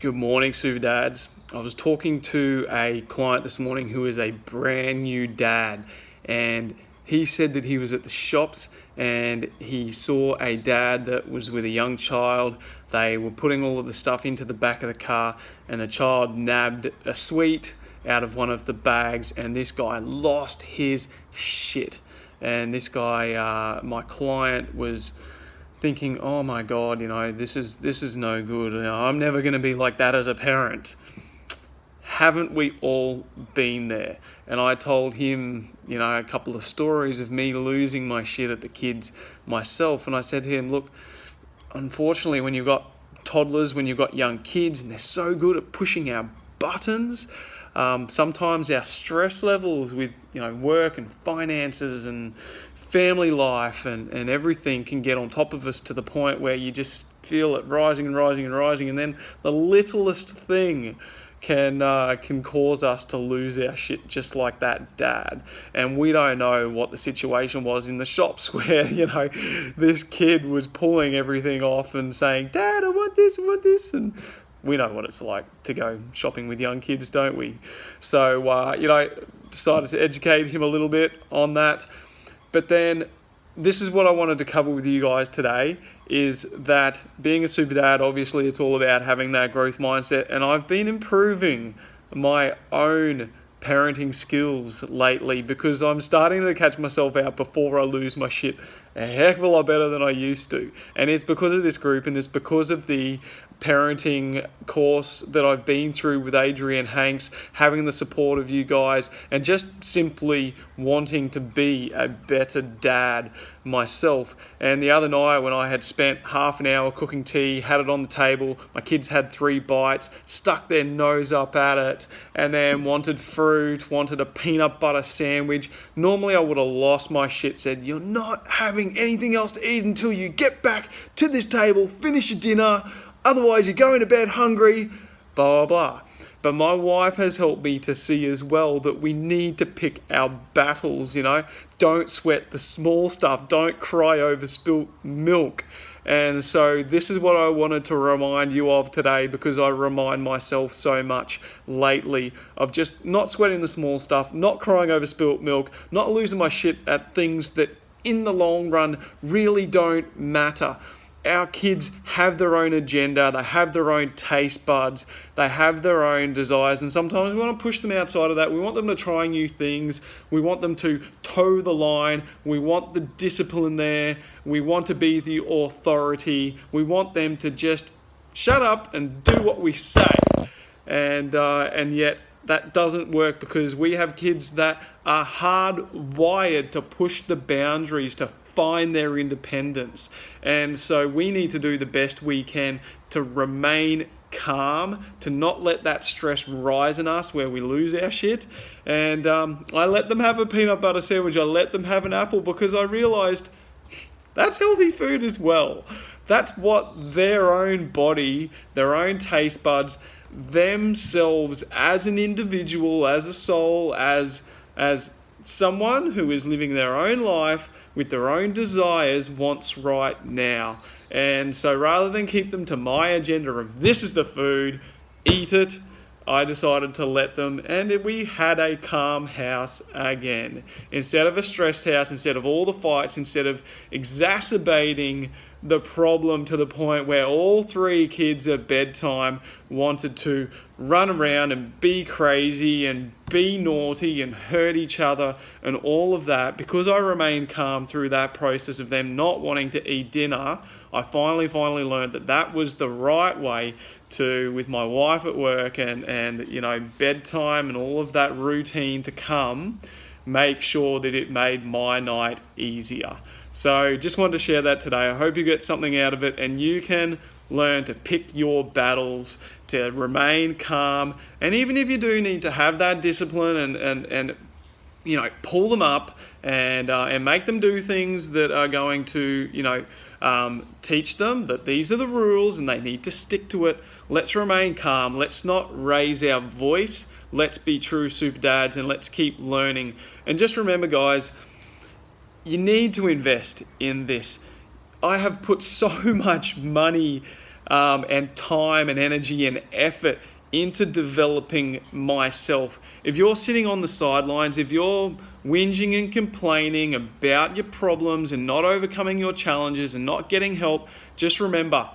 Good morning, Super Dads. I was talking to a client this morning who is a brand new dad, and he said that he was at the shops and he saw a dad that was with a young child. They were putting all of the stuff into the back of the car, and the child nabbed a sweet out of one of the bags, and this guy lost his shit. And this guy, my client, was thinking, oh my God, this is no good. I'm never going to be like that as a parent. Haven't we all been there? And I told him, a couple of stories of me losing my shit at the kids myself. And I said to him, look, unfortunately, when you've got toddlers, when you've got young kids, and they're so good at pushing our buttons, sometimes our stress levels with, work and finances and family life and everything can get on top of us to the point where you just feel it rising and rising and rising, and then the littlest thing can cause us to lose our shit, just like that dad. And we don't know what the situation was in the shops where this kid was pulling everything off and saying, "Dad, I want this," and we know what it's like to go shopping with young kids, don't we? So decided to educate him a little bit on that. But then this is what I wanted to cover with you guys today, is that being a super dad, obviously it's all about having that growth mindset. And I've been improving my own parenting skills lately because I'm starting to catch myself out before I lose my shit a heck of a lot better than I used to. And it's because of this group, and it's because of the parenting course that I've been through with Adrian Hanks, having the support of you guys, and just simply wanting to be a better dad myself. And the other night, when I had spent half an hour cooking tea, had it on the table, my kids had 3 bites, stuck their nose up at it, and then wanted fruit, wanted a peanut butter sandwich. Normally I would have lost my shit, said, "You're not having anything else to eat until you get back to this table, finish your dinner, otherwise you're going to bed hungry," blah, blah, blah. But my wife has helped me to see as well that we need to pick our battles, Don't sweat the small stuff. Don't cry over spilt milk. And so this is what I wanted to remind you of today, because I remind myself so much lately of just not sweating the small stuff, not crying over spilt milk, not losing my shit at things that in the long run really don't matter. Our kids have their own agenda, they have their own taste buds, they have their own desires, and sometimes we want to push them outside of that. We want them to try new things, we want them to toe the line, we want the discipline there, we want to be the authority, we want them to just shut up and do what we say. And yet that doesn't work, because we have kids that are hardwired to push the boundaries, to find their independence. And so we need to do the best we can to remain calm, to not let that stress rise in us where we lose our shit. And I let them have a peanut butter sandwich, I let them have an apple, because I realized that's healthy food as well. That's what their own body, their own taste buds, themselves as an individual, as a soul, as someone who is living their own life with their own desires wants right now. And so rather than keep them to my agenda of this is the food, eat it, I decided to let them, and we had a calm house again. Instead of a stressed house, instead of all the fights, instead of exacerbating the problem to the point where all 3 kids at bedtime wanted to run around and be crazy and be naughty and hurt each other and all of that, because I remained calm through that process of them not wanting to eat dinner, I finally learned that was the right way to, with my wife at work and bedtime and all of that routine to come, make sure that it made my night easier. So just wanted to share that today. I hope you get something out of it, and you can learn to pick your battles, to remain calm. And even if you do need to have that discipline and pull them up and make them do things that are going to, teach them that these are the rules and they need to stick to it. Let's remain calm. Let's not raise our voice. Let's be true super dads, and let's keep learning. And just remember, guys, you need to invest in this. I have put so much money and time and energy and effort into developing myself. If you're sitting on the sidelines, if you're whinging and complaining about your problems and not overcoming your challenges and not getting help, just remember,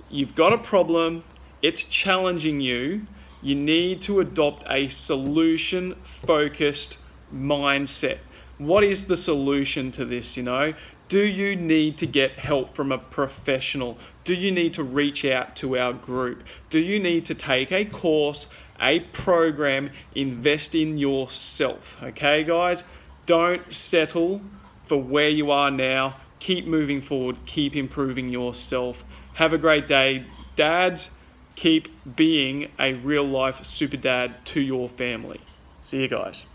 you've got a problem, it's challenging you. You need to adopt a solution-focused mindset. What is the solution to this, Do you need to get help from a professional? Do you need to reach out to our group? Do you need to take a course, a program, invest in yourself? Okay, guys? Don't settle for where you are now. Keep moving forward. Keep improving yourself. Have a great day. Dads, keep being a real-life super dad to your family. See you guys.